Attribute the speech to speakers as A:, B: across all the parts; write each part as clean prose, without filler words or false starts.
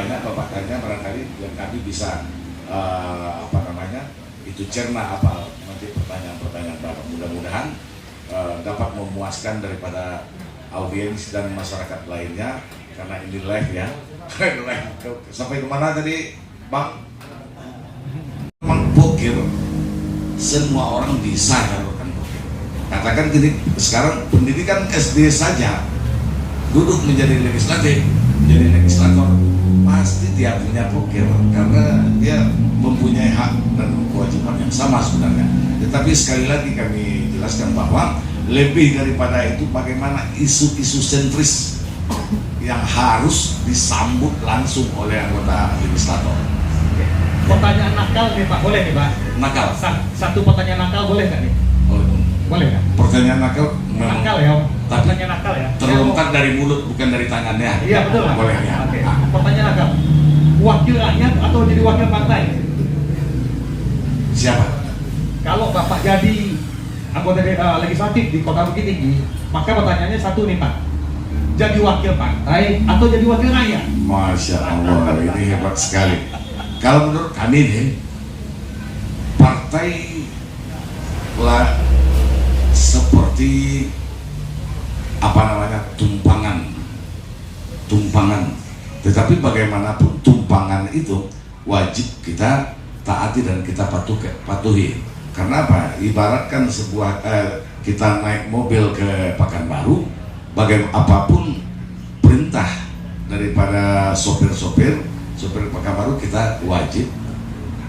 A: banyak Bapak tanya, barangkali yang kami bisa itu cerna apa nanti pertanyaan-pertanyaan Bapak. Mudah-mudahan dapat memuaskan daripada audiens dan masyarakat lainnya, karena ini live ya. Live. Sampai kemana tadi Bang? Memang pokir semua orang bisa melakukan pokir. Katakan gini, sekarang pendidikan SD saja duduk menjadi legislatif, menjadi legislator, pasti dia punya pokir karena dia mempunyai hak dan kewajiban yang sama sebenarnya. Tetapi sekali lagi kami jelaskan bahwa lebih daripada itu bagaimana isu-isu sentris yang harus disambut langsung oleh anggota legislator.
B: Pertanyaan nakal nih Pak, boleh nih Pak?
A: Nakal?
B: Satu pertanyaan nakal boleh nggak nih?
A: Oh,
B: boleh nggak?
A: Pertanyaan nakal?
B: Nakal ya Om?
A: Tapi
B: pertanyaan nakal ya?
A: terlontar dari mulut bukan dari tangannya.
B: Iya betul Pak.
A: Boleh ya.
B: Oke. Pertanyaan nakal, wakil rakyat atau jadi wakil partai?
A: Siapa?
B: Kalau Bapak jadi anggota legislatif di Kota Bukit Tinggi, maka pertanyaannya satu nih Pak, jadi wakil partai atau jadi wakil rakyat?
A: Masya Allah, ini hebat sekali. Kalau menurut kami nih, partai lah seperti tumpangan. Tetapi bagaimanapun tumpangan itu wajib kita taati dan kita patuhi. Karena apa? Ibaratkan sebuah kita naik mobil ke Pekanbaru, apapun perintah daripada sopir Pekanbaru kita wajib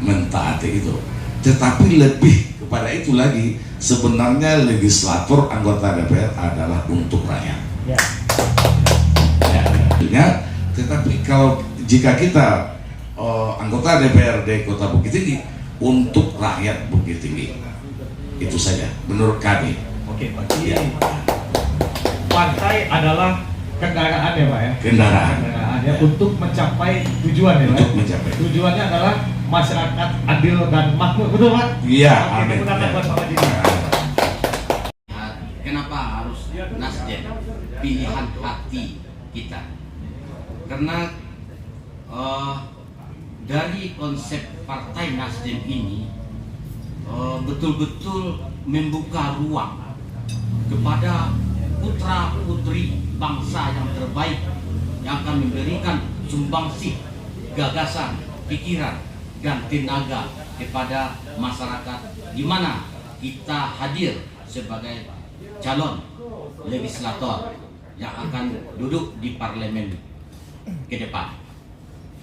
A: mentaati itu. Tetapi lebih kepada itu lagi, sebenarnya legislator anggota DPR adalah untuk rakyat. Ya. Tetapi kalau jika kita anggota DPRD Kota Bukit Tinggi untuk rakyat Bukit Tinggi, itu saja menurut kami.
B: Oke, berarti partai adalah kendaraan ya Pak ya? Kendaraan ya, untuk mencapai tujuan ya Pak? Untuk mencapai. Tujuannya adalah masyarakat adil dan makmur, betul Pak?
A: Iya,
B: amin.
C: Kenapa harus Nasdem pilihan hati kita? Karena dari konsep partai Nasdem ini betul-betul membuka ruang kepada putra-putri bangsa yang terbaik yang akan memberikan sumbangsih gagasan, pikiran, dan tenaga kepada masyarakat, di mana kita hadir sebagai calon legislator yang akan duduk di parlemen ke depan.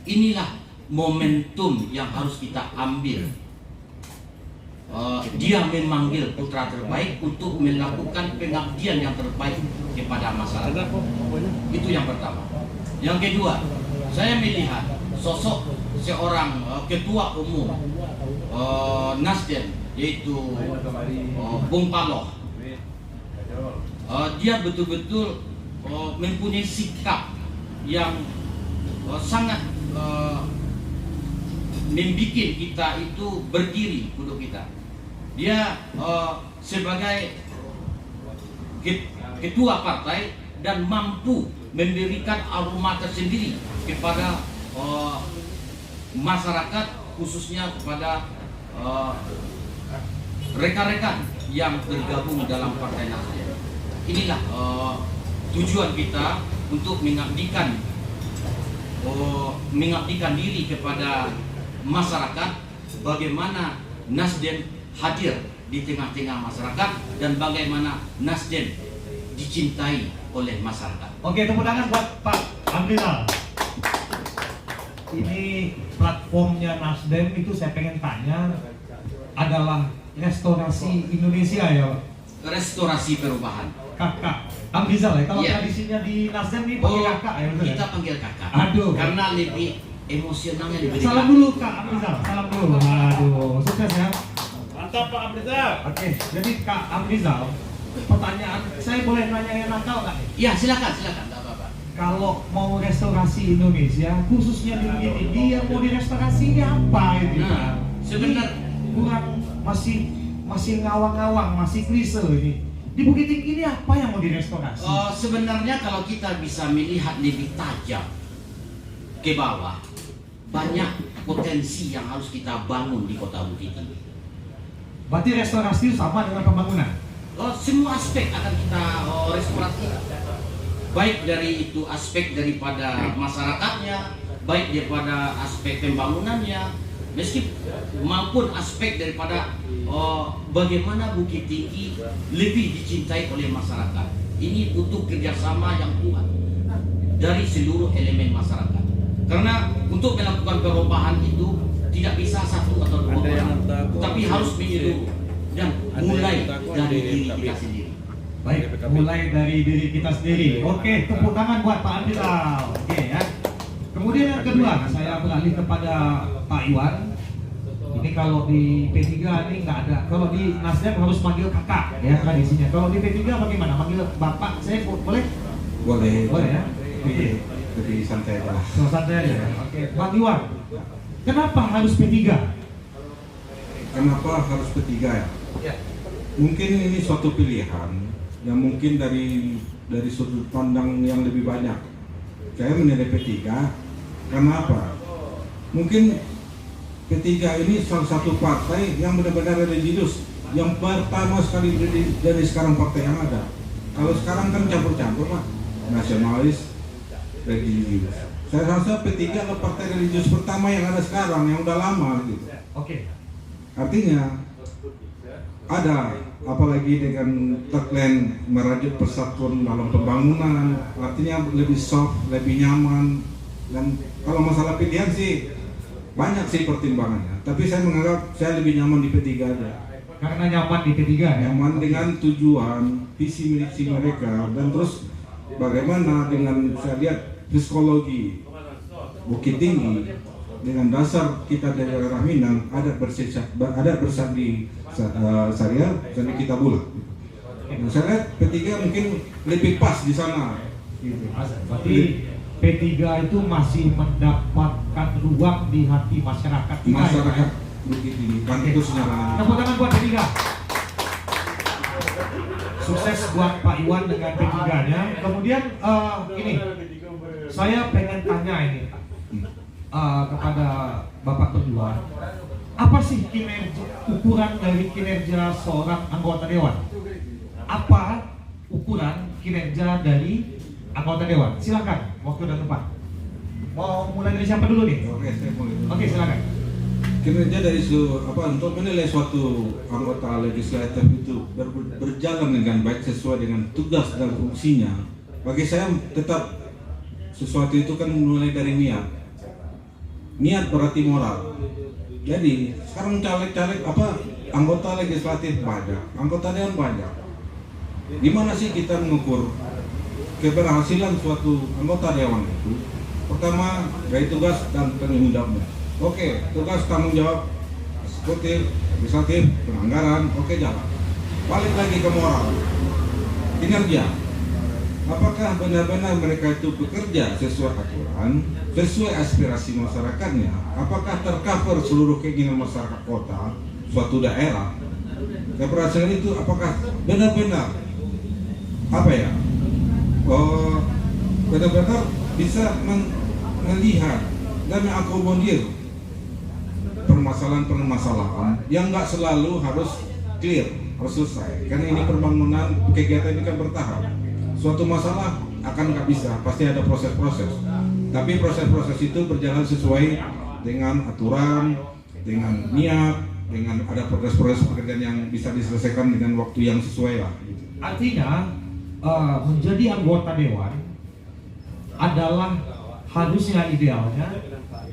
C: Inilah momentum yang harus kita ambil. Dia memanggil putra terbaik untuk melakukan pengabdian yang terbaik kepada masyarakat. Itu yang pertama. Yang kedua, saya melihat sosok seorang ketua umum Nasdem, yaitu Bung Paloh. Dia betul-betul mempunyai sikap yang sangat membuat kita itu berdiri duduk kita. Dia sebagai ketua partai dan mampu memberikan aroma tersendiri kepada masyarakat, khususnya kepada rekan-rekan yang tergabung dalam Partai Nasdem. Inilah tujuan kita untuk mengabdikan diri kepada masyarakat, bagaimana Nasdem hadir di tengah-tengah masyarakat dan bagaimana Nasdem dicintai oleh masyarakat.
B: Oke, tepuk tangan buat Pak Amrizal. Ini platformnya Nasdem itu saya pengen tanya adalah restorasi Indonesia ya Pak?
C: Restorasi perubahan.
B: Kakak Amrizal ya, kalau
C: Iya.
B: tradisinya di Nasdem ini panggil kakak ya? Betul
C: Kita
B: ya?
C: panggil kakak.
B: Aduh.
C: Karena lebih emosionalnya lebih dekat.
B: Salam dulu Kak Amrizal, salam dulu. Aduh, sukses ya.
D: Mantap Pak Amrizal.
B: Oke, jadi Kak Amrizal, pertanyaan saya boleh nanya yang nakal nggak nih?
C: Ya, silakan, enggak apa-apa.
B: Kalau mau restorasi Indonesia, khususnya di Bukit Tinggi, yang mau direstorasi ini apa ini?
C: Nah, sebenarnya
B: kurang masih ngawang-ngawang, masih klise ini. Di Bukit Tinggi ini apa yang mau direstorasi?
C: sebenarnya kalau kita bisa melihat lebih tajam, ke bawah, banyak potensi yang harus kita bangun di Kota Bukit Tinggi.
B: Berarti restorasi sama dengan pembangunan?
C: Semua aspek akan kita restorasi, baik dari itu aspek daripada masyarakatnya, baik daripada aspek pembangunannya, maupun aspek daripada bagaimana Bukit Tinggi lebih dicintai oleh masyarakat. Ini butuh kerjasama yang kuat dari seluruh elemen masyarakat. Karena untuk melakukan perubahan itu tidak bisa satu atau dua orang, tapi harus menyeluruh dan mulai dari diri kita sendiri.
B: Baik, mulai dari diri kita sendiri. Oke, tepuk tangan buat Pak Abdilal. Oke ya. Kemudian yang kedua, saya beralih kepada Pak Iwan. Ini kalau di P3 ini nggak ada. Kalau di Nasdem harus manggil kakak ya tradisinya. Kalau di P3 bagaimana? Manggil bapak? Saya boleh?
E: Boleh.
B: Boleh ya.
E: Lebih santai aja lah.
B: So, santai aja. Oke, Pak Iwan. Kenapa harus P3?
E: Kenapa harus P3 ya? Mungkin ini suatu pilihan yang mungkin dari sudut pandang yang lebih banyak. Saya menilai P3 karena apa? Mungkin P3 ini salah satu partai yang benar-benar religius, yang pertama sekali dari sekarang partai yang ada. Kalau sekarang kan campur-campur Pak, nasionalis, religius. Saya rasa P3 adalah partai religius pertama yang ada sekarang, yang udah lama gitu.
B: Oke.
E: Artinya ada, apalagi dengan tagline merajut persatuan dalam pembangunan, artinya lebih soft, lebih nyaman. Dan kalau masalah pilihan sih banyak sih pertimbangannya, tapi saya menganggap saya lebih nyaman di P3 aja.
B: Karena nyaman di P3 ya?
E: Nyaman dengan tujuan, visi misi mereka, dan terus bagaimana dengan saya lihat psikologi Bukit Tinggi dengan dasar kita dari daerah Minang, adat bersandi syariah, sandi kita bulat. Nah, saya lihat P3 mungkin lebih pas di sana. Gitu.
B: Berarti P3 itu masih mendapatkan ruang di hati masyarakat kita.
E: Masyarakat
B: Ya?
E: Bukit Tinggi, kampusnya.
B: Tepuk tangan buat P3. Sukses buat Pak Iwan dengan P3-nya. Kemudian ini, saya pengen tanya ini kepada Bapak berdua. Apa sih ukuran dari kinerja seorang anggota dewan? Apa ukuran kinerja dari anggota dewan? Silakan, waktu dan tempat. Mau mulai dari siapa dulu nih?
E: Oke, saya mulai.
B: Oke, silakan.
E: Kinerja dari untuk menilai suatu anggota legislatif itu berjalan dengan baik sesuai dengan tugas dan fungsinya. Bagi saya tetap sesuatu itu kan mulai dari niat. Niat berarti moral. Jadi sekarang caleg-caleg anggota legislatif banyak, anggota dewan banyak. Gimana sih kita mengukur keberhasilan suatu anggota dewan itu? Pertama dari tugas dan tanggung jawabnya. Oke, tugas tanggung jawab eksekutif, legislatif, penganggaran, oke jalan. Balik lagi ke moral, kinerja. Apakah benar-benar mereka itu bekerja sesuai aturan, sesuai aspirasi masyarakatnya? Apakah tercover seluruh keinginan masyarakat kota, suatu daerah? Keberhasilan itu apakah benar-benar benar-benar bisa melihat dan mengakomodir permasalahan-permasalahan yang nggak selalu harus clear, harus selesai. Karena ini pembangunan kegiatan ini kan bertahap. Suatu masalah akan nggak bisa, pasti ada proses-proses. Tapi proses-proses itu berjalan sesuai dengan aturan, dengan niat, dengan ada proses-proses pekerjaan yang bisa diselesaikan dengan waktu yang sesuai lah.
B: Artinya menjadi anggota dewan adalah harusnya idealnya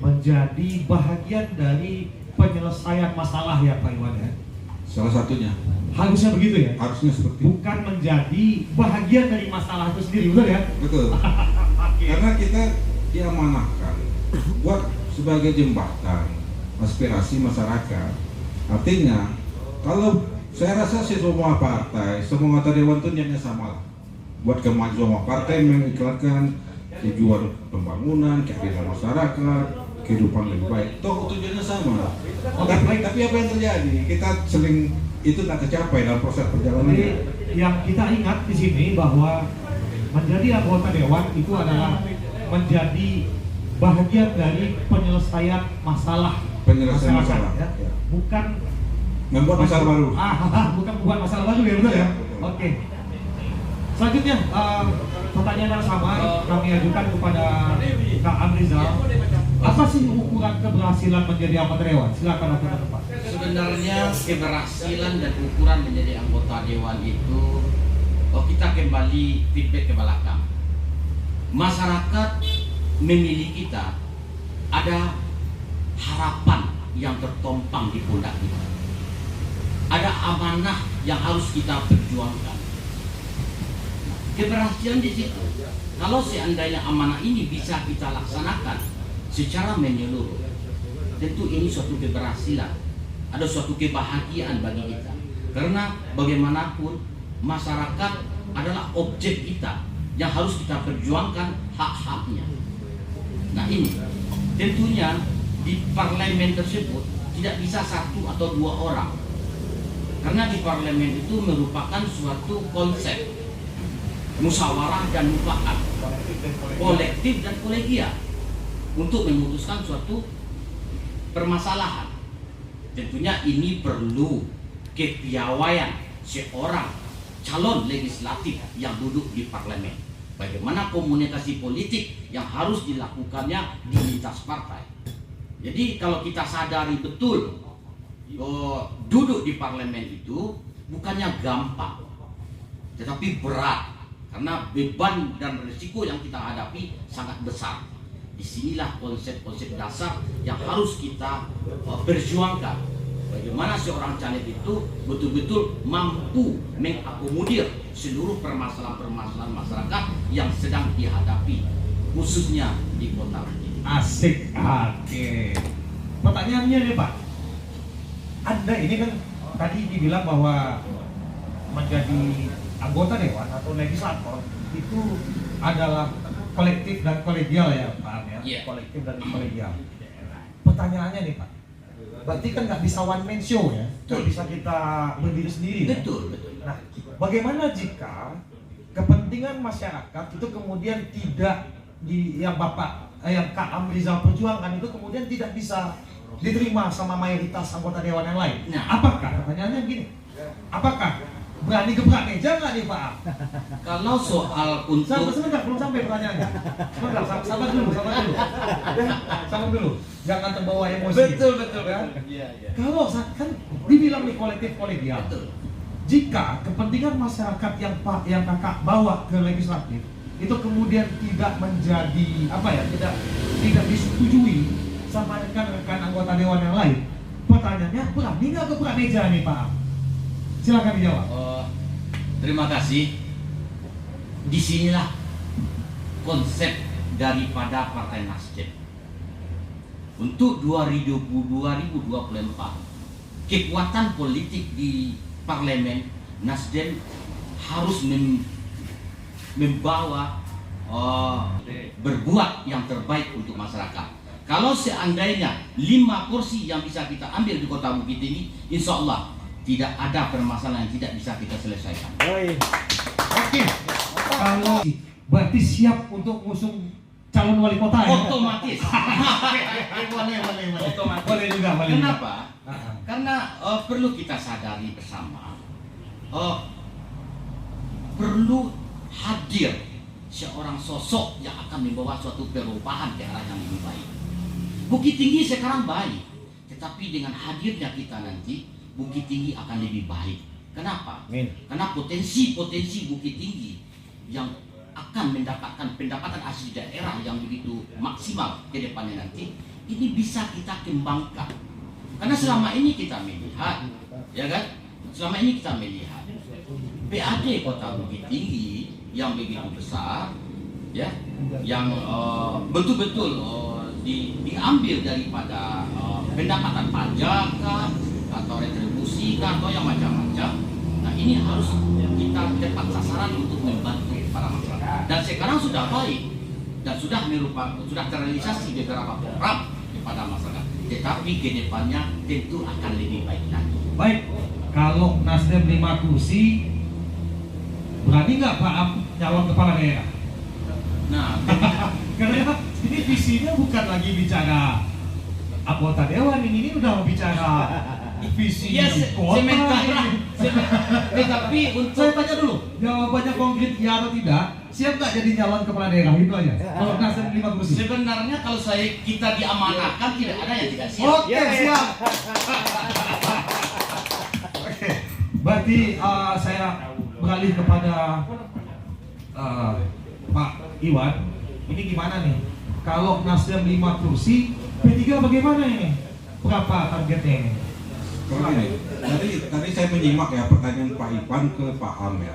B: menjadi bahagian dari penyelesaian masalah ya Pak Iwan ya.
E: Salah satunya.
B: Harusnya begitu ya.
E: Harusnya seperti itu.
B: Bukan menjadi bahagian dari masalah itu sendiri, betul ya?
E: Betul. Karena kita diamanahkan buat sebagai jembatan aspirasi masyarakat. Artinya kalau saya rasa semua partai, semua anggota dewan itu niatnya sama lah. Buat kemajuan partai mengiklankan tujuan pembangunan, keadilan masyarakat, kehidupan lebih baik. Toh tujuannya sama. Tapi apa yang terjadi? Kita sering itu tak tercapai dalam proses perjalanan.
B: Jadi yang kita ingat di sini bahwa menjadi anggota dewan itu adalah menjadi bahagian dari penyelesaian masalah
E: Penyelesaian
B: masyarakat,
E: masalah.
B: ya. Bukan
E: Membuat masalah baru.
B: bukan membuat masalah baru ya, betul ya?
E: Ya,
B: Oke.
E: betul.
B: Selanjutnya pertanyaan yang sama kami ajukan kepada Kak Amrizal. Apa sih ukuran keberhasilan menjadi anggota dewan? Silakan waktu tepat.
C: Sebenarnya keberhasilan dan ukuran menjadi anggota dewan itu, kita kembali feedback ke belakang. Masyarakat memilih kita, ada harapan yang tertompang di pundak kita. Ada amanah yang harus kita perjuangkan. Keberhasilan di situ. Kalau seandainya amanah ini bisa kita laksanakan secara menyeluruh, tentu ini suatu keberhasilan. Ada suatu kebahagiaan bagi kita. Karena bagaimanapun masyarakat adalah objek kita yang harus kita perjuangkan hak-haknya. Nah ini tentunya di parlemen tersebut tidak bisa satu atau dua orang. Karena di parlemen itu merupakan suatu konsep musyawarah dan mufakat, kolektif dan kolegial untuk memutuskan suatu permasalahan. Tentunya ini perlu kepiawaian seorang calon legislatif yang duduk di parlemen. Bagaimana komunikasi politik yang harus dilakukannya di lintas partai. Jadi kalau kita sadari betul duduk di parlemen itu bukannya gampang, tetapi berat, karena beban dan risiko yang kita hadapi sangat besar. Disinilah konsep-konsep dasar yang harus kita perjuangkan. Bagaimana seorang caleg itu betul-betul mampu mengakomodir seluruh permasalahan-permasalahan masyarakat yang sedang dihadapi, khususnya di kota ini.
B: Asik. Oke. Pertanyaannya nih Pak, Anda ini kan tadi dibilang bahwa menjadi anggota dewan atau legislator itu adalah kolektif dan kolegial ya Pak ya?
C: Yeah.
B: Kolektif dan kolegial. Pertanyaannya nih Pak, berarti kan nggak bisa one man show ya? Nggak bisa kita berdiri sendiri ya?
C: Betul, betul.
B: Nah, bagaimana jika kepentingan masyarakat itu kemudian tidak yang Kak Amrizal perjuangkan itu kemudian tidak bisa diterima sama mayoritas anggota dewan yang lain?
C: Nah.
B: Apakah, pertanyaannya gini, apakah berani gebrak meja nggak nih Pak?
C: Kalau soal untuk
B: Sebentar, belum sampai pertanyaannya. Sebentar, sabar dulu. Sabar dulu, jangan terbawa emosi.
C: betul.
B: Kan?
C: Iya.
B: Kalau kan dibilang nih kolektif kolegial.
C: Betul.
B: Jika kepentingan masyarakat yang kakak bawa ke legislatif itu kemudian tidak menjadi tidak disetujui sama rekan-rekan anggota dewan yang lain, pertanyaannya berani nggak gebrak meja nih Pak? Silakan dijawab.
C: Terima kasih. Disinilah konsep daripada Partai Nasdem. Untuk 2024, kekuatan politik di parlemen, Nasdem harus membawa berbuat yang terbaik untuk masyarakat. Kalau seandainya 5 kursi yang bisa kita ambil di Kota Bukit Tinggi, insya Allah tidak ada permasalahan yang tidak bisa kita selesaikan.
B: Oke. Kalau berarti siap untuk mengusung calon wali kota ya?
C: Otomatis.
B: Boleh.
C: Otomatis.
B: Boleh juga.
C: Kenapa? Karena perlu kita sadari bersama, perlu hadir seorang sosok yang akan membawa suatu perubahan ke arah yang lebih baik. Bukit Tinggi sekarang baik, tetapi dengan hadirnya kita nanti, Bukit Tinggi akan lebih baik. Kenapa? Karena potensi-potensi Bukit Tinggi yang akan mendapatkan pendapatan asli daerah yang begitu maksimal ke depannya nanti, ini bisa kita kembangkan. Karena selama ini kita melihat, ya kan? Selama ini kita melihat PAD Kota Bukit Tinggi yang begitu besar, ya, yang betul-betul diambil daripada pendapatan pajak atau retribusi atau yang macam-macam. Nah ini harus kita tepat sasaran untuk membantu para masyarakat. Dan sekarang sudah baik dan sudah terrealisasi beberapa program kepada masyarakat. Tetapi ke depannya tentu akan lebih baik lagi.
B: Baik, kalau Nasdem 5 kursi, berani nggak Pak Am calon kepala daerah?
C: Nah,
B: Karena Ini visinya bukan lagi bicara anggota dewan, ini udah bicara visi
C: Ya,
B: kota.
C: sementara. Tetapi untuk
B: Saya tanya dulu, jawabannya konkret ya atau tidak, siap nggak jadi calon kepala daerah itu aja? Kalau Nasdem 5 kursi.
C: sebenarnya kalau kita diamanahkan tidak ada yang tidak siap.
B: Oke, siap. Oke, berarti saya beralih kepada Pak Iwan. Ini gimana nih? Kalau Nasdem 5 kursi, P3 bagaimana ini? Berapa targetnya ini?
E: Kalau ini, tadi saya menyimak ya pertanyaan Pak Ivan ke Pak Am ya.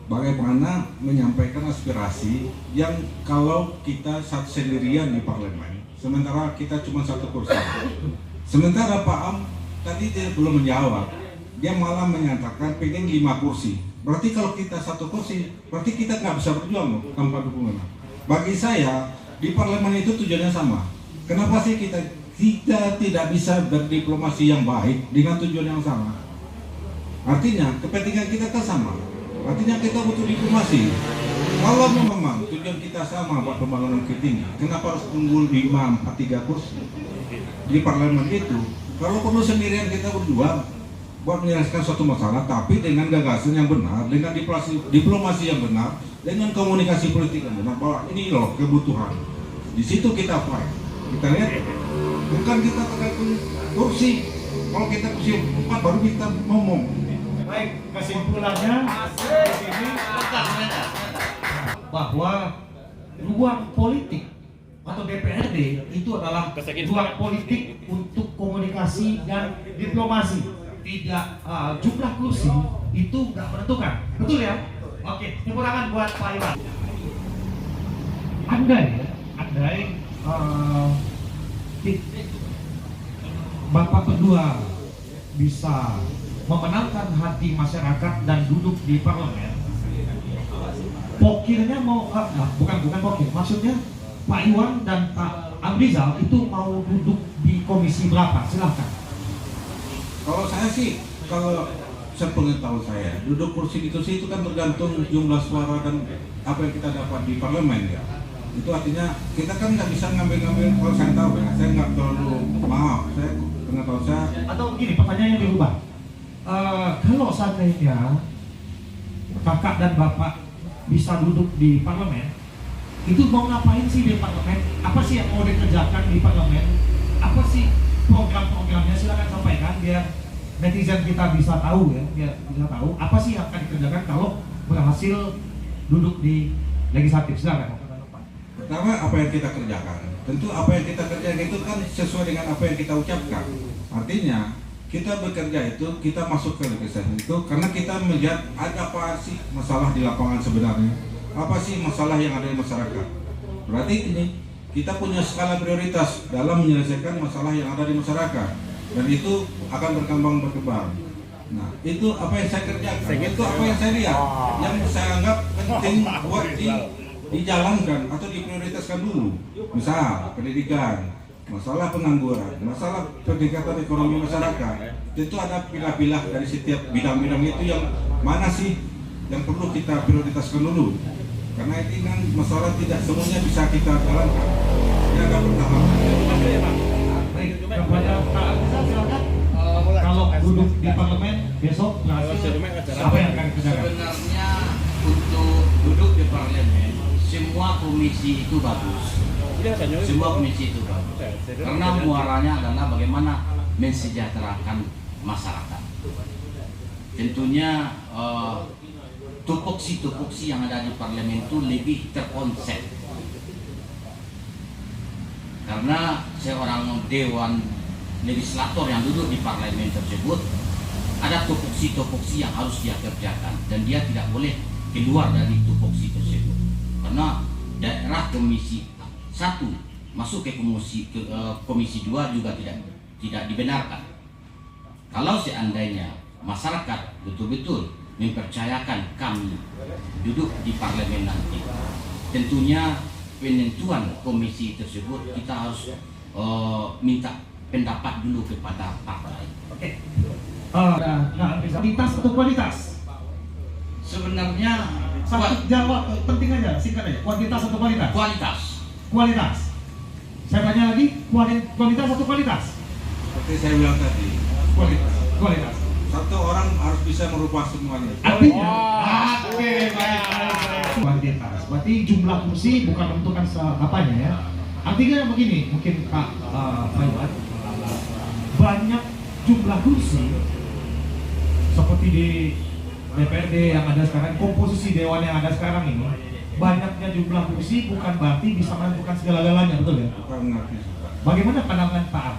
E: Bagaimana menyampaikan aspirasi yang kalau kita sendirian di parlemen, sementara kita cuma 1 kursi. Sementara Pak Am tadi dia belum menjawab, dia malah menyatakan pengen 5 kursi. Berarti kalau kita 1 kursi, berarti kita nggak bisa berjuang loh tanpa dukungan. Bagi saya di parlemen itu tujuannya sama. Kenapa sih kita tidak bisa berdiplomasi yang baik dengan tujuan yang sama? Artinya kepentingan kita kan sama. Artinya kita butuh diplomasi. Kalau memang tujuan kita sama buat pembangunan tinggi, kenapa harus unggul 5, 4, 3 kursi di parlemen itu? Kalau perlu sendirian kita berdua buat menyelesaikan suatu masalah, tapi dengan gagasan yang benar, dengan diplomasi yang benar, dengan komunikasi politik yang benar, bahwa ini loh kebutuhan. Di situ kita fight. Kita lihat, bukan kita tergantung kursi. Kalau kita kursi 4 baru kita ngomong.
B: Baik, kesimpulannya di sini bahwa ruang politik atau DPRD itu adalah ruang politik untuk komunikasi dan diplomasi. Tidak jumlah kursi itu nggak menentukan, betul ya? Oke, tepuk tangan buat Pak Iwan. Andai Bapak kedua bisa memenangkan hati masyarakat dan duduk di parlemen, pokirnya mau bukan pokir, maksudnya Pak Iwan dan Pak Amrizal itu mau duduk di komisi berapa? Silahkan.
E: Kalau saya sih, kalau sepengetahuan saya, duduk kursi itu kan tergantung jumlah suara dan apa yang kita dapat di parlemen ya. Itu artinya kita kan nggak bisa ngambil-ngambil. Kalau saya tahu ya, saya nggak terlalu saya pengetahuan saya.
B: Atau begini, pertanyaan yang dirubah. Kalau seandainya kakak dan bapak bisa duduk di parlemen, itu mau ngapain sih di parlemen? Apa sih yang mau dikerjakan di parlemen? Apa sih program-programnya? Silakan sampaikan biar netizen kita bisa tahu ya, biar bisa tahu apa sih yang akan dikerjakan kalau berhasil duduk di legislatif. Silakan.
E: Pertama, apa yang kita kerjakan? Tentu apa yang kita kerjakan itu kan sesuai dengan apa yang kita ucapkan. Artinya kita bekerja itu, kita masuk ke legislatif itu karena kita melihat ada apa sih masalah di lapangan sebenarnya, apa sih masalah yang ada di masyarakat. Berarti ini kita punya skala prioritas dalam menyelesaikan masalah yang ada di masyarakat, dan itu akan berkembang. Nah, itu apa yang saya kerjakan, itu apa yang saya lihat, yang saya anggap penting buat dijalankan atau diprioritaskan dulu. Misal pendidikan, masalah pengangguran, masalah peningkatan ekonomi masyarakat. Itu ada pilah-pilah dari setiap bidang-bidang itu yang mana sih yang perlu kita prioritaskan dulu. Karena ini kan masalah tidak semuanya bisa kita jalankan. Ini ada pertahanan.
B: Baik, kepada Pak Amrizal silakan. Kalau duduk di parlemen besok berhasil, apa yang akan dikerjakan?
C: Sebenarnya untuk duduk di parlemen, semua komisi itu bagus. Semua komisi itu bagus. Karena muaranya adalah bagaimana mensejahterakan masyarakat. Tentunya tupoksi yang ada di parlemen itu lebih terkonsep. Karena seorang dewan legislator yang duduk di parlemen tersebut, ada tupoksi yang harus dia kerjakan dan dia tidak boleh keluar dari tupoksi tersebut. Karena daerah komisi 1 masuk ke komisi 2 juga tidak dibenarkan. Kalau seandainya masyarakat betul-betul mempercayakan kami duduk di parlemen nanti, tentunya penentuan komisi tersebut kita harus minta pendapat dulu kepada partai.
B: Oke. Kualitas atau kualitas?
C: Sebenarnya
B: Satu jawab penting aja, singkat aja. Kuantitas atau kualitas?
C: kualitas.
B: Kualitas. Saya tanya lagi, kualitas atau kualitas?
E: Seperti saya bilang tadi,
B: Kualitas.
E: satu orang harus bisa merubah semuanya.
B: Artinya, oke, baik. Kualitas. Berarti jumlah kursi bukan menentukan apanya ya. Artinya begini, mungkin Pak Iwan, banyak jumlah kursi seperti di DPRD yang ada sekarang, komposisi dewan yang ada sekarang ini, banyaknya jumlah kursi bukan berarti bisa menentukan segala-galanya, betul ya?
E: Bukan mengerti.
B: Bagaimana pandangan Pak Am?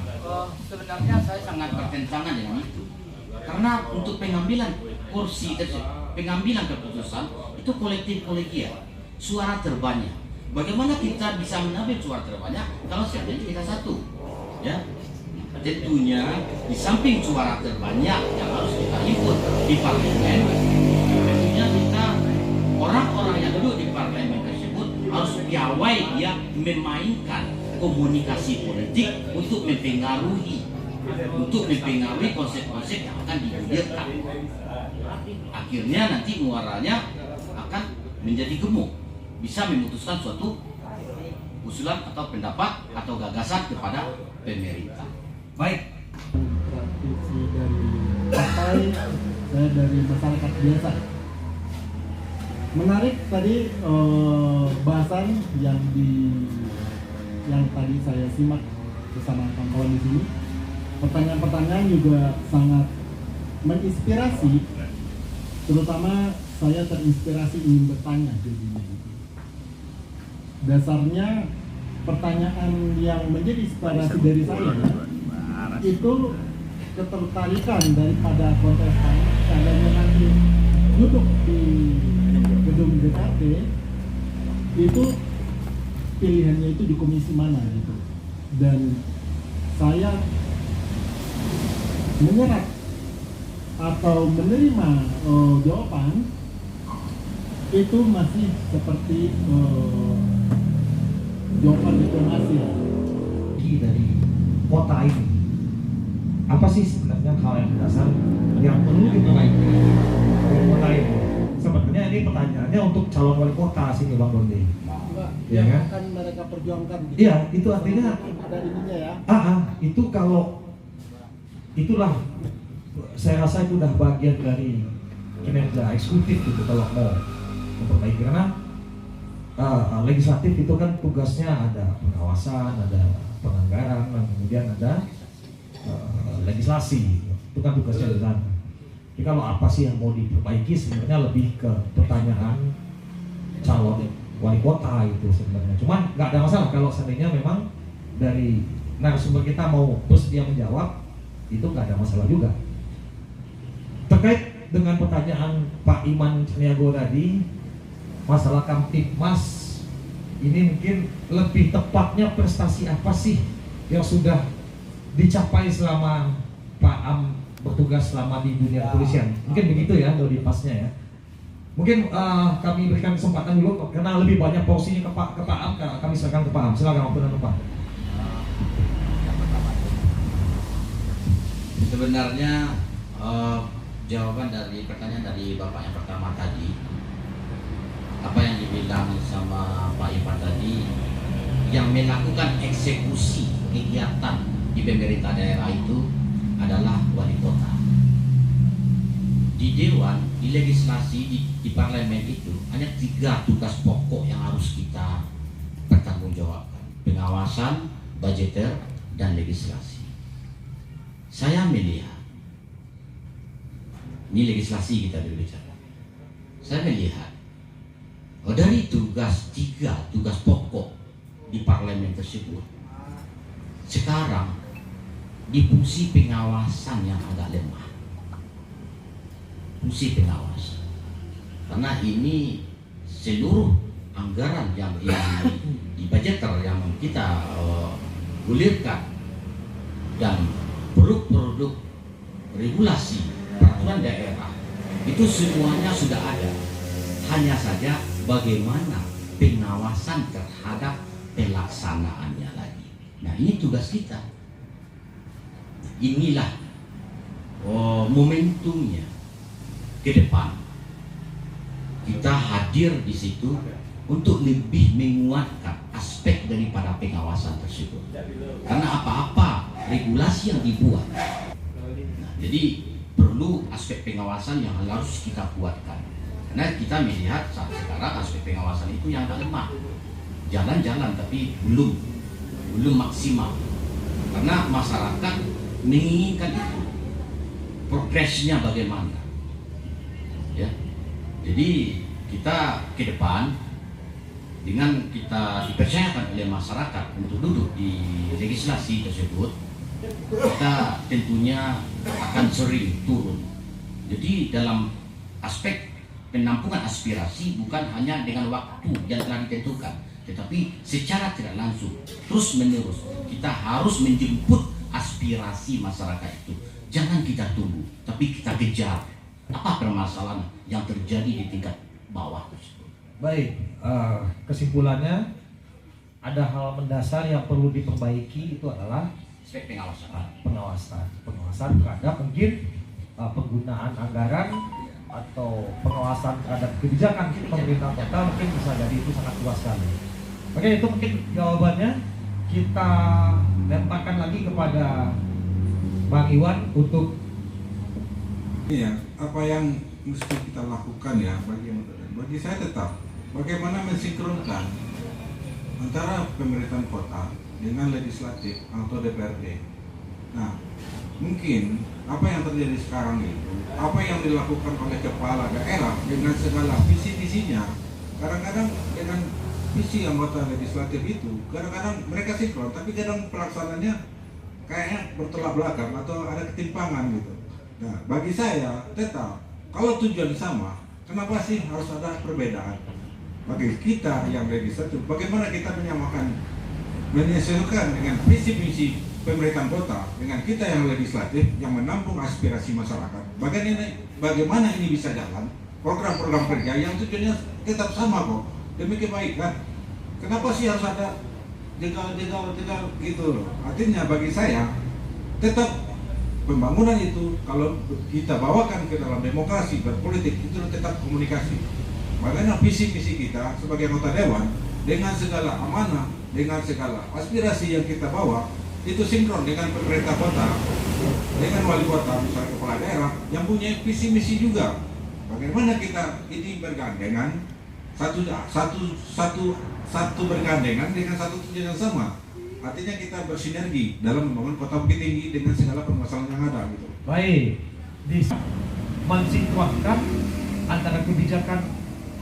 C: Sebenarnya saya sangat bertentangan dengan itu. Karena untuk pengambilan kursi, pengambilan keputusan itu kolektif kolegial, suara terbanyak. Bagaimana kita bisa mengambil suara terbanyak kalau sebenarnya kita satu, ya? Tentunya di samping suara terbanyak yang harus kita ikut di parlemen, tentunya kita orang-orang yang duduk di parlemen tersebut harus piawai dia memainkan komunikasi politik untuk mempengaruhi konsep-konsep yang akan digulirkan. Akhirnya nanti muaranya akan menjadi gemuk, bisa memutuskan suatu usulan atau pendapat atau gagasan kepada pemerintah.
B: Baik.
F: Praktisi dari partai, saya dari masyarakat biasa. Menarik tadi bahasan yang tadi saya simak bersama kawan-kawan di sini. Pertanyaan-pertanyaan juga sangat menginspirasi, terutama saya terinspirasi ingin bertanya jadinya. Dasarnya pertanyaan yang menjadi inspirasi dari saya itu ketertarikan daripada kontestan seandainya nanti duduk di gedung DKP itu pilihannya itu di komisi mana gitu, dan saya menyerap atau menerima jawaban itu masih seperti jawaban diplomasi
B: Dari kota ini, apa sih sebenarnya hal yang dasar yang perlu diperbaiki dari kota ini? Sebenarnya ini pertanyaannya untuk calon wali kota sini Bang Donde.
F: yang
B: Iya kan?
F: akan mereka perjuangkan.
B: Iya, itu artinya
F: ada ininya ya.
B: itu kalau itulah saya rasa itu udah bagian dari kinerja eksekutif gitu kalau mau memperbaiki, karena legislatif itu kan tugasnya ada pengawasan, ada penganggaran, dan kemudian ada legislasi, itu kan tugasnya di sana. Jadi kalau apa sih yang mau diperbaiki sebenarnya lebih ke pertanyaan calon wali kota itu sebenarnya. Cuman nggak ada masalah kalau seandainya memang dari narasumber kita mau bersedia menjawab, itu nggak ada masalah juga. Terkait dengan pertanyaan Pak Iman Caniago tadi, masalah Kamtibmas ini mungkin lebih tepatnya prestasi apa sih yang sudah dicapai selama Pak Am bertugas selama di dunia kepolisian? Mungkin begitu ya Dodi pasnya ya. Mungkin kami berikan kesempatan dulu karena lebih banyak porsinya ke Pak Am, kami silakan ke Pak Am. Silakan waktu dan Pak.
C: Sebenarnya jawaban dari pertanyaan dari Bapak yang pertama tadi, apa yang dibilang sama Pak Ivan tadi, yang melakukan eksekusi kegiatan di pemerintah daerah itu adalah wali kota. Di dewan, di legislasi, di parlemen itu hanya 3 tugas pokok yang harus kita pertanggungjawabkan: pengawasan, budgeter, dan legislasi. Saya melihat, ini legislasi kita berbicara. Saya melihat dari tugas 3 tugas pokok di parlemen tersebut, sekarang di fungsi pengawasan yang agak lemah. Fungsi pengawasan, karena ini seluruh anggaran yang di budgeter yang kita gulirkan dan produk-produk regulasi peraturan daerah itu semuanya sudah ada. Hanya saja bagaimana pengawasan terhadap pelaksanaannya lagi. Nah, ini tugas kita. Inilah momentumnya ke depan. Kita hadir di situ untuk lebih menguatkan aspek aspek daripada pengawasan tersebut. Karena apa-apa regulasi yang dibuat, nah, jadi perlu aspek pengawasan yang harus kita buatkan. Karena kita melihat saat sekarang aspek pengawasan itu yang agak lemah. Jalan-jalan tapi belum maksimal. Karena masyarakat menginginkan itu. Progresnya bagaimana? Ya. Jadi kita ke depan dengan kita dipercayakan oleh masyarakat untuk duduk di legislasi tersebut, kita tentunya akan sering turun. Jadi dalam aspek penampungan aspirasi bukan hanya dengan waktu yang telah ditentukan, tetapi secara tidak langsung, terus menerus kita harus menjemput aspirasi masyarakat itu. Jangan kita tunggu, tapi kita kejar apa permasalahan yang terjadi di tingkat bawah tersebut.
B: Baik, kesimpulannya ada hal mendasar yang perlu diperbaiki, itu adalah
C: Aspek pengawasan.
B: Pengawasan terhadap mungkin penggunaan anggaran atau pengawasan terhadap kebijakan pemerintah kota, mungkin bisa jadi itu sangat luas sekali. Oke, itu mungkin jawabannya. Kita lemparkan lagi kepada Bang Iwan untuk
E: apa yang mesti kita lakukan ya bagi saya tetap bagaimana mensinkronkan antara pemerintahan kota dengan legislatif atau DPRD. Nah, mungkin apa yang terjadi sekarang itu, apa yang dilakukan oleh kepala daerah dengan segala visi-visinya, kadang-kadang dengan visi anggota legislatif itu, kadang-kadang mereka sinkron, tapi kadang pelaksananya kayaknya bertolak belakang atau ada ketimpangan gitu. Nah, bagi saya tetap kalau tujuan sama, kenapa sih harus ada perbedaan? Bagi kita yang legislatif, bagaimana kita menyesuaikan dengan visi-visi pemerintahan kota dengan kita yang legislatif yang menampung aspirasi masyarakat. Bagaimana ini bisa jalan? Program-program kerja yang tujuannya tetap sama kok, demi kebaikan. Kenapa sih harus ada jegal gitu loh? Artinya bagi saya tetap pembangunan itu kalau kita bawakan ke dalam demokrasi berpolitik itu tetap komunikasi. Makanya visi-visi kita sebagai anggota dewan dengan segala amanah, dengan segala aspirasi yang kita bawa itu sinkron dengan pemerintah kota, dengan wali kota, misalnya kepala daerah yang punya visi misi juga. Bagaimana kita ini bergandengan satu bergandengan dengan satu tujuan yang sama. Artinya kita bersinergi dalam membangun kota Bukit Tinggi dengan segala permasalahan yang ada gitu.
B: baik mensinkronkan antara kebijakan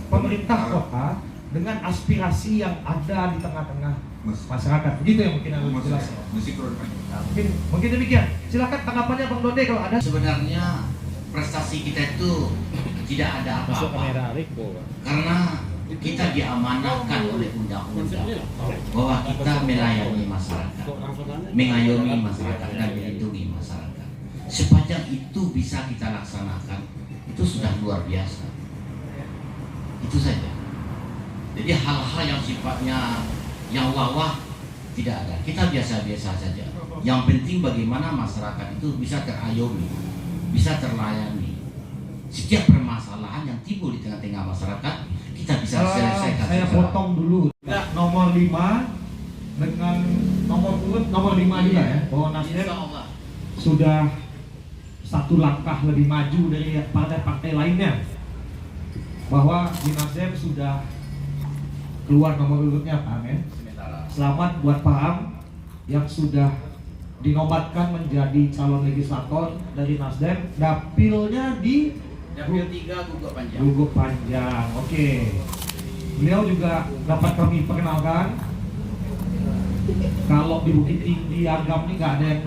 B: pemerintah kota dengan aspirasi yang ada di tengah-tengah masyarakat. Begitu yang mungkin harus dijelaskan. Nah, mungkin demikian. Silakan tanggapannya Bang Donde kalau ada.
C: Sebenarnya prestasi kita itu tidak ada apa-apa. Karena kita diamanahkan oleh undang-undang bahwa kita melayani masyarakat, mengayomi masyarakat dan melindungi masyarakat. Sepanjang itu bisa kita laksanakan, itu sudah luar biasa. Itu saja. Jadi hal-hal yang sifatnya yang wawah tidak ada. Kita biasa-biasa saja. Yang penting bagaimana masyarakat itu bisa terayomi, bisa terlayani. Setiap permasalahan yang timbul di tengah-tengah masyarakat kita bisa selesaikan.
B: Saya potong dulu. Nomor 5 dengan nomor urut nomor 5 juga ya. Bahwa Nasdem sudah satu langkah lebih maju dari partai-partai lainnya. Bahwa di Nasdem sudah keluar nomor urutnya Pak Amin. Selamat buat Pak Am yang sudah dinobatkan menjadi calon legislator dari Nasdem. Dapilnya di
C: Dapil 3 Guguk
B: Panjang. Oke. Beliau juga dapat kami perkenalkan. Kalau di Bukit Tinggi Agam ini nggak ada yang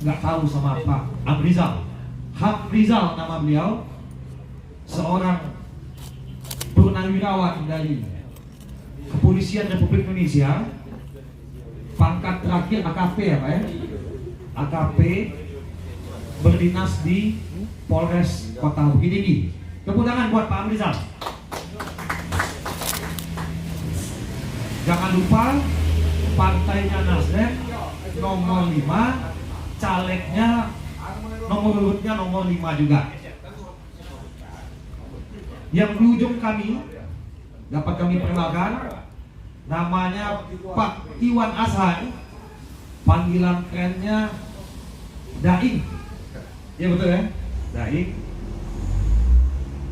B: nggak tahu sama Pak Amrizal. Hak Rizal nama beliau, seorang purnawirawan dari Kepolisian Republik Indonesia, pangkat terakhir AKP ya Pak ya, AKP, berdinas di Polres Kota Bukit Tinggi. Tepuk tangan buat Pak Amrizal. Jangan lupa partainya Nasdem nomor 5, calegnya nomor urutnya nomor 5 juga. Yang di ujung kami dapat kami perkenalkan namanya Pak Iwan Ashan, panggilan kerennya Daing. Ya betul ya, Daing.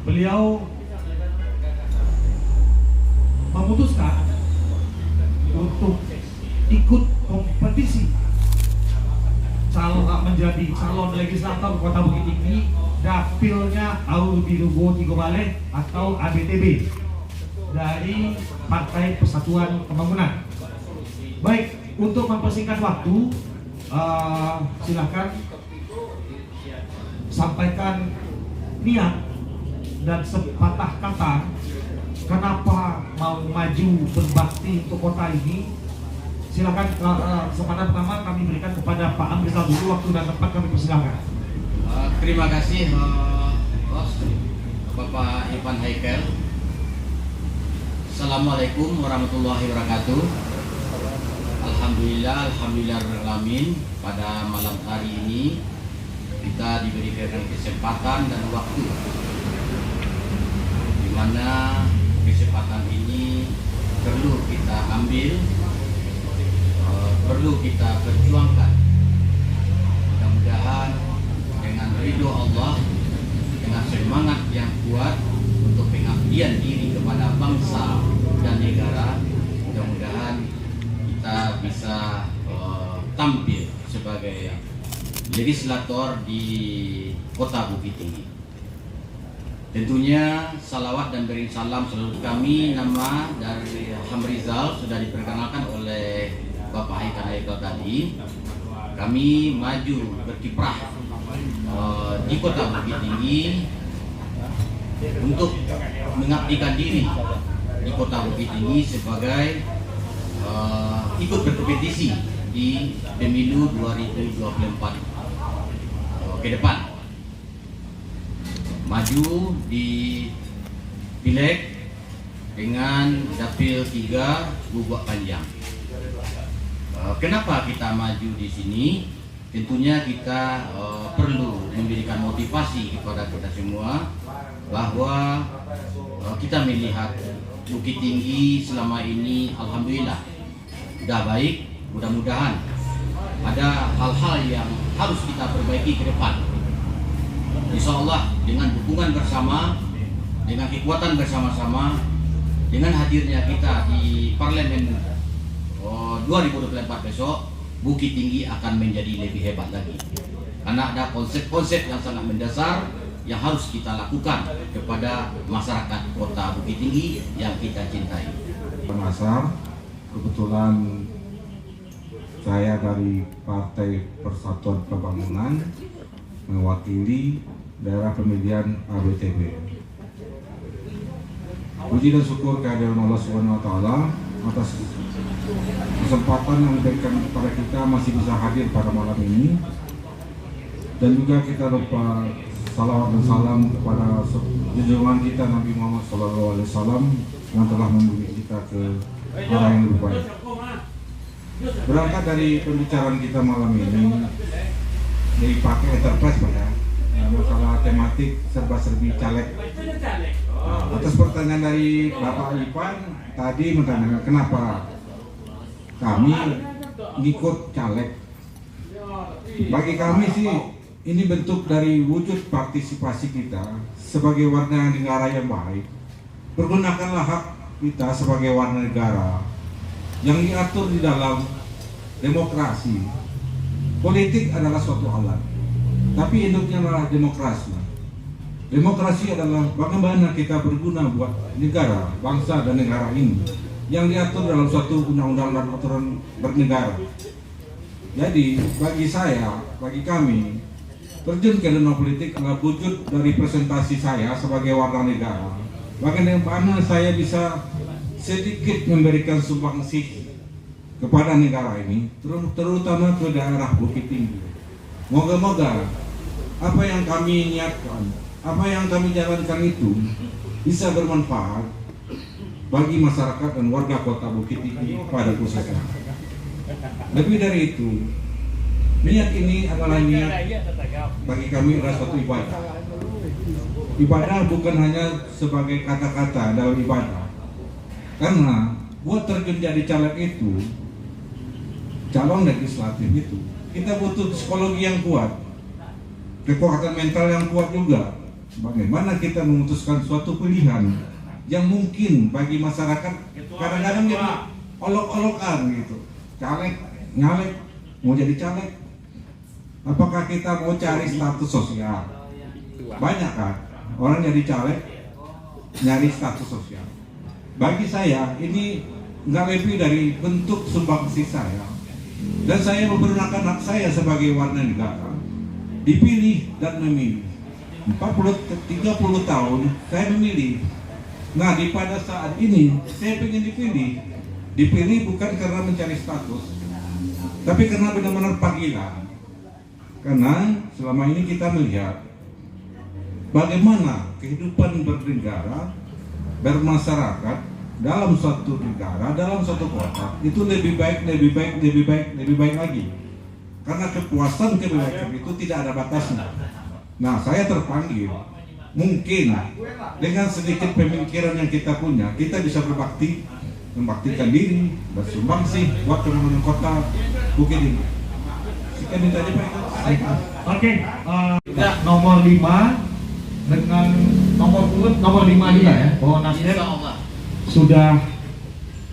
B: Beliau memutuskan untuk ikut kompetisi menjadi calon legislator Kota Bukit Tinggi, dapilnya Audirugo Tigo Bale atau ABTB dari Partai Persatuan Pembangunan. Baik, untuk mempersingkat waktu, silakan sampaikan niat dan sepatah kata kenapa mau maju berbakti untuk kota ini. Silakan, kesempatan pertama kami berikan kepada Pak Amrizal dulu, waktu dan tempat kami persilakan.
C: Terima kasih Bos Bapak Ivan Haikel. Assalamualaikum warahmatullahi wabarakatuh. Alhamdulillahirrahmanirrahim. Pada malam hari ini kita diberikan kesempatan dan waktu di mana kesempatan ini perlu kita ambil, perlu kita perjuangkan. Mudah-mudahan dengan ridho Allah, dengan semangat yang kuat untuk pengabdian diri kepada bangsa dan negara, mudah-mudahan kita bisa tampil sebagai legislator di Kota Bukit Tinggi. Tentunya salawat dan beri salam selalu kami, nama dari Hamrizal sudah diperkenalkan oleh Bapak Haikel tadi. Kami maju berkiprah di Kota Bukit Tinggi untuk mengabdikan diri di Kota Bukit Tinggi sebagai ikut berkompetisi di pemilu 2024 ke depan, maju di Pileg dengan dapil 3 Bubak Panjang. Kenapa kita maju di sini? Tentunya kita perlu memberikan motivasi kepada kita semua bahwa kita melihat Bukit Tinggi selama ini alhamdulillah sudah baik. Mudah-mudahan ada hal-hal yang harus kita perbaiki ke depan. Insya Allah dengan dukungan bersama, dengan kekuatan bersama-sama, dengan hadirnya kita di Parlemen 2024 besok, Bukit Tinggi akan menjadi lebih hebat lagi. Karena ada konsep-konsep yang sangat mendasar yang harus kita lakukan kepada masyarakat Kota Bukit Tinggi yang kita cintai.
E: Penasar, kebetulan saya dari Partai Persatuan Pembangunan mewakili daerah pemilihan ABTB. Puji dan syukur kehadiran Allah Subhanahu wa taala atas kesempatan yang diberikan kepada kita masih bisa hadir pada malam ini. Dan juga kita lupa salawat dan salam kepada junjungan kita Nabi Muhammad SAW yang telah membimbing kita ke arah yang lebih baik. Berangkat dari pembicaraan kita malam ini dari pakai enterprise Pak ya, masalah tematik serba-serbi caleg. Atas pertanyaan dari Bapak Ivan tadi menanyakan kenapa kami ngikut caleg. Bagi kami sih ini bentuk dari wujud partisipasi kita sebagai warga negara yang baik. Pergunakanlah hak kita sebagai warga negara yang diatur di dalam demokrasi. Politik adalah suatu alat, tapi induknya adalah demokrasi. Demokrasi adalah bagaimana kita berguna buat negara, bangsa dan negara ini yang diatur dalam suatu undang-undang dan aturan bernegara. Jadi bagi saya, bagi kami, terjun ke dunia politik adalah wujud dari presentasi saya sebagai warga negara. Bagaimana saya bisa sedikit memberikan sumbangsi kepada negara ini, terutama ke daerah Bukit Tinggi. Moga-moga apa yang kami niatkan, apa yang kami jalankan itu bisa bermanfaat bagi masyarakat dan warga Kota Bukit Tinggi pada khususnya. Lebih dari itu, niat ini adalah niat bagi kami adalah suatu ibadah. Ibadah bukan hanya sebagai kata-kata dalam ibadah, karena buat terjun jadi caleg itu, calon legislatif itu, kita butuh psikologi yang kuat, kekuatan mental yang kuat juga. Bagaimana kita memutuskan suatu pilihan yang mungkin bagi masyarakat kadang-kadang jadi olok-olokan gitu. Caleg, nyalek, mau jadi caleg, apakah kita mau cari status sosial? Banyak kan orang jadi caleg nyari status sosial. Bagi saya ini nggak lebih dari bentuk sumbangsi saya, dan saya mempergunakan hak saya sebagai warga negara dipilih dan memilih. 30 tahun saya memilih. Nah, pada saat ini saya ingin dipilih bukan karena mencari status, tapi karena benar-benar panggilan. Karena selama ini kita melihat bagaimana kehidupan bernegara, bermasyarakat dalam suatu negara, dalam suatu kota itu lebih baik lagi. Karena kepuasan kebaikan itu tidak ada batasnya. Nah, saya terpanggil, mungkin dengan sedikit pemikiran yang kita punya, kita bisa membaktikan diri, bersumbangsi buat pembangunan kota Bukit Tinggi. Sekian minta aja Pak.
B: Oke, nomor 5 dengan nomor 5 juga ya, bahwa Nasdem
C: Insyaallah.
B: sudah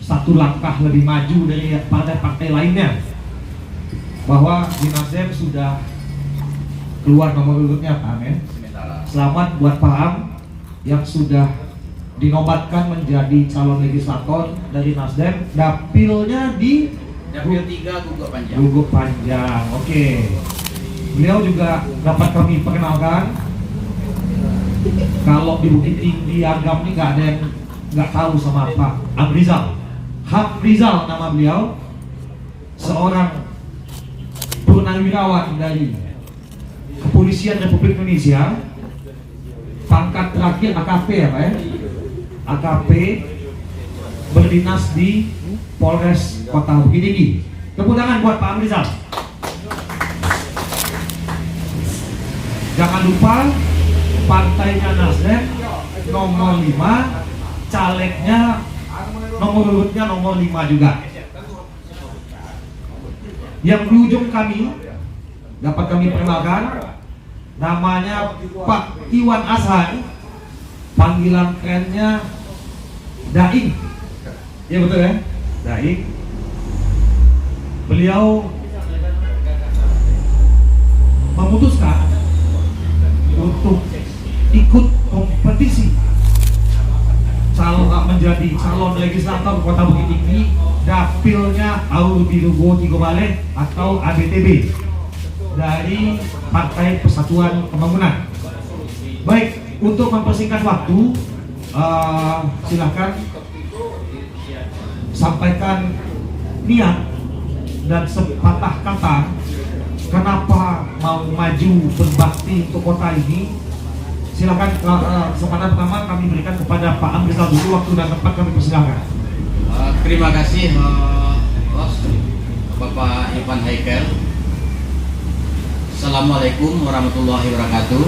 B: satu langkah lebih maju dari partai-partai lainnya, bahwa di Nasdem sudah keluar nomor urutnya Pak Amin. Selamat buat Pak Am yang sudah dinobatkan menjadi calon legislator dari Nasdem. Dapilnya di
C: Dapil 3 Guguk Panjang.
B: Oke. Beliau juga dapat kami perkenalkan. Kalau di Bukit Tinggi Agam ini nggak ada yang nggak tahu sama Pak Amrizal. Hamrizal nama beliau, seorang purnawirawan dari Kepolisian Republik Indonesia, pangkat terakhir AKP ya Pak ya, AKP, berdinas di Polres Kota Bukit Tinggi. Tepuk tangan buat Pak Amrizal. Jangan lupa partainya Nasdem nomor 5, calegnya nomor urutnya nomor 5 juga. Yang di ujung kami dapat kami perkenalkan, namanya Pak Iwan Ashan, panggilan kerennya Daing. Ya betul ya, Daing. Beliau memutuskan untuk ikut kompetisi menjadi calon legislator Kota Bukit Tinggi, dapilnya Aur Birugo Tigo Bale atau ABTB dari Partai Persatuan Pembangunan. Baik, untuk mempersingkat waktu, silakan sampaikan niat dan sepatah kata kenapa mau maju berbakti untuk kota ini. Silakan, kesempatan pertama kami berikan kepada Pak Amrizal dulu, waktu dan tempat kami persilakan.
C: Terima kasih Bos Bapak Ivan Haikel. Assalamualaikum warahmatullahi wabarakatuh.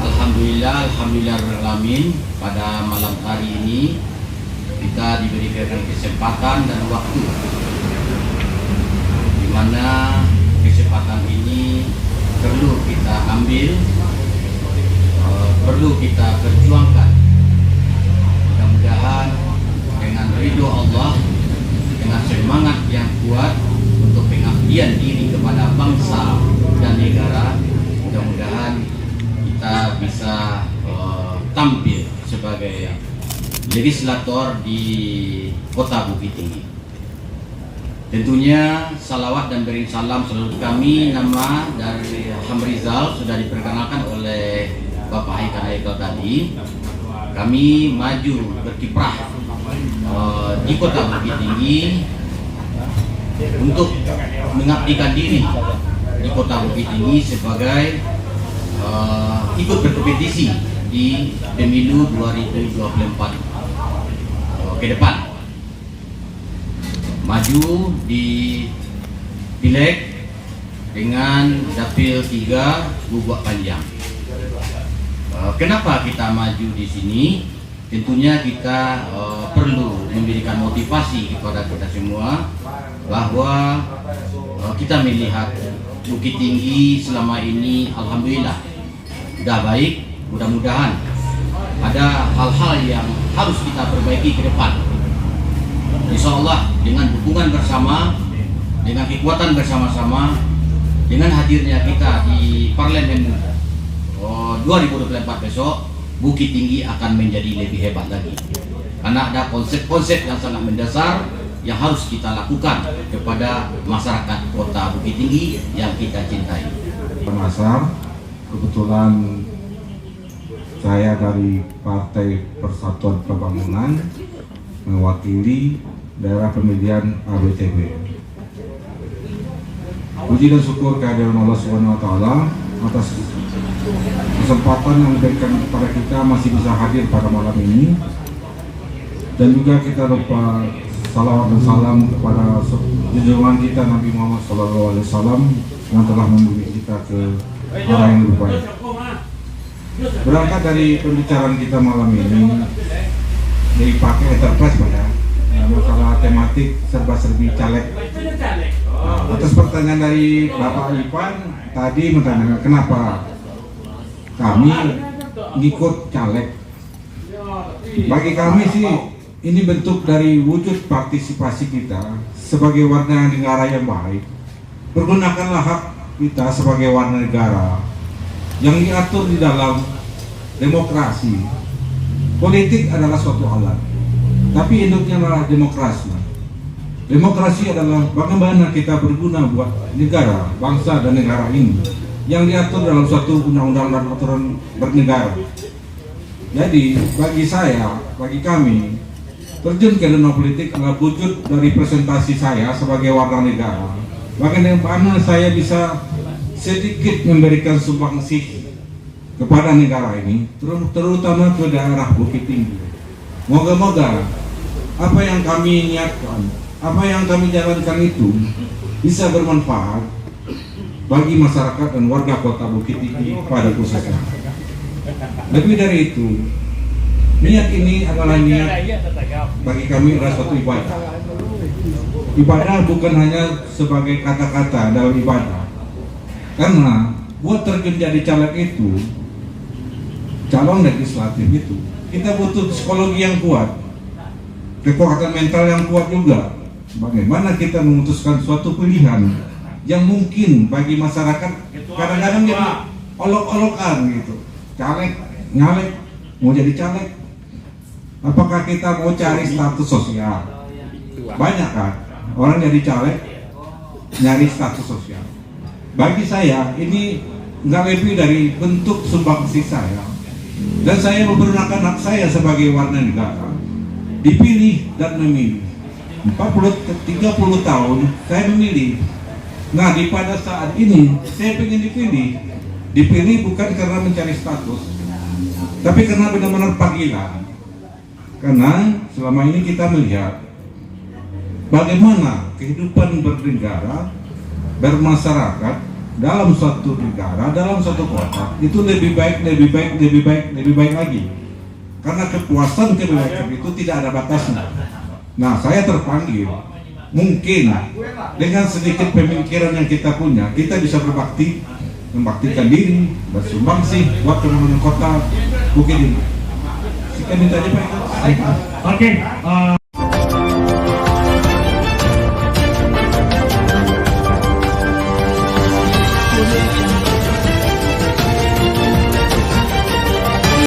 C: Alhamdulillahirrahmanirrahim. Pada malam hari ini kita diberikan kesempatan dan waktu, di mana kesempatan ini perlu kita ambil, perlu kita perjuangkan. Mudah-mudahan dengan ridho Allah, dengan semangat yang kuat untuk pengabdian diri kepada bangsa dan negara, mudah-mudahan kita bisa tampil sebagai legislator di Kota Bukit Tinggi. Tentunya salawat dan beri salam selalu kami, nama dari Hamrizal sudah diperkenalkan oleh Bapak Haikel tadi. Kami maju berkiprah di Kota Bukit Tinggi untuk mengabdikan diri di Kota Bukit Tinggi sebagai ikut berkompetisi di pemilu 2024 ke depan, maju di pileg dengan dapil 3 Guguk Panjang. Kenapa kita maju di sini? Tentunya kita perlu memberikan motivasi kepada kita semua bahwa kita melihat Bukit Tinggi selama ini alhamdulillah sudah baik. Mudah-mudahan ada hal-hal yang harus kita perbaiki ke depan. Insya Allah dengan dukungan bersama, dengan kekuatan bersama-sama, dengan hadirnya kita di Parlemen 2024 besok, Bukit Tinggi akan menjadi lebih hebat lagi. Karena ada konsep-konsep yang sangat mendasar yang harus kita lakukan kepada masyarakat kota Bukit Tinggi yang kita cintai.
E: Penasar, kebetulan saya dari Partai Persatuan Pembangunan mewakili daerah pemilihan ABTB. Puji dan syukur kehadiran Allah Subhanahu wa taala atas kesempatan yang diberikan kepada kita masih bisa hadir pada malam ini. Dan juga kita lupa salawat dan salam kepada junjungan kita Nabi Muhammad SAW yang telah membimbing kita ke arah yang lebih baik. Berangkat dari pembicaraan kita malam ini dipakai enterprise pada masalah tematik serba-serbi caleg. Atas pertanyaan dari Bapak Ipan tadi menanyakan kenapa kami ngikut caleg. Bagi kami sih ini bentuk dari wujud partisipasi kita sebagai warga negara yang baik. Pergunakanlah hak kita sebagai warga negara yang diatur di dalam demokrasi. Politik adalah suatu alat, tapi induknya adalah demokrasi. Demokrasi adalah bagaimana kita berguna buat negara, bangsa dan negara ini yang diatur dalam suatu undang-undang dan aturan bernegara. Jadi bagi saya, bagi kami, terjun ke dunia politik adalah wujud dari presentasi saya sebagai warga negara. Bagaimana saya bisa sedikit memberikan sumbangsih kepada negara ini, terutama ke daerah Bukit Tinggi. Moga-moga apa yang kami niatkan, apa yang kami jalankan itu bisa bermanfaat bagi masyarakat dan warga kota Bukit Tinggi pada khususnya. Lebih dari itu, niat ini adalah niat bagi kami adalah suatu ibadah. Ibadah bukan hanya sebagai kata-kata dalam ibadah. Karena buat terjun jadi caleg itu, calon legislatif itu, kita butuh psikologi yang kuat, kekuatan mental yang kuat juga. Bagaimana kita memutuskan suatu pilihan yang mungkin bagi masyarakat kadang-kadang jadi olok-olokan gitu. Caleg, nyalek, mau jadi caleg. Apakah kita mau cari status sosial? Banyak kan orang jadi caleg nyari status sosial. Bagi saya ini nggak lebih dari bentuk sumbangsih saya, dan saya menggunakan hak saya sebagai warga negara dipilih dan memilih. 30 tahun saya memilih. Nah, di pada saat ini saya ingin dipilih bukan karena mencari status, tapi karena benar-benar panggilan. Karena selama ini kita melihat bagaimana kehidupan bernegara, bermasyarakat dalam suatu negara, dalam suatu kota itu lebih baik lagi. Karena kepuasan kebaikan itu tidak ada batasnya. Nah, saya terpanggil, mungkin dengan sedikit pemikiran yang kita punya, kita bisa berbakti, membaktikan diri, bersumbangsi buat teman-teman kota Bukit Tinggi. Sekian minta aja Pak.
B: Oke,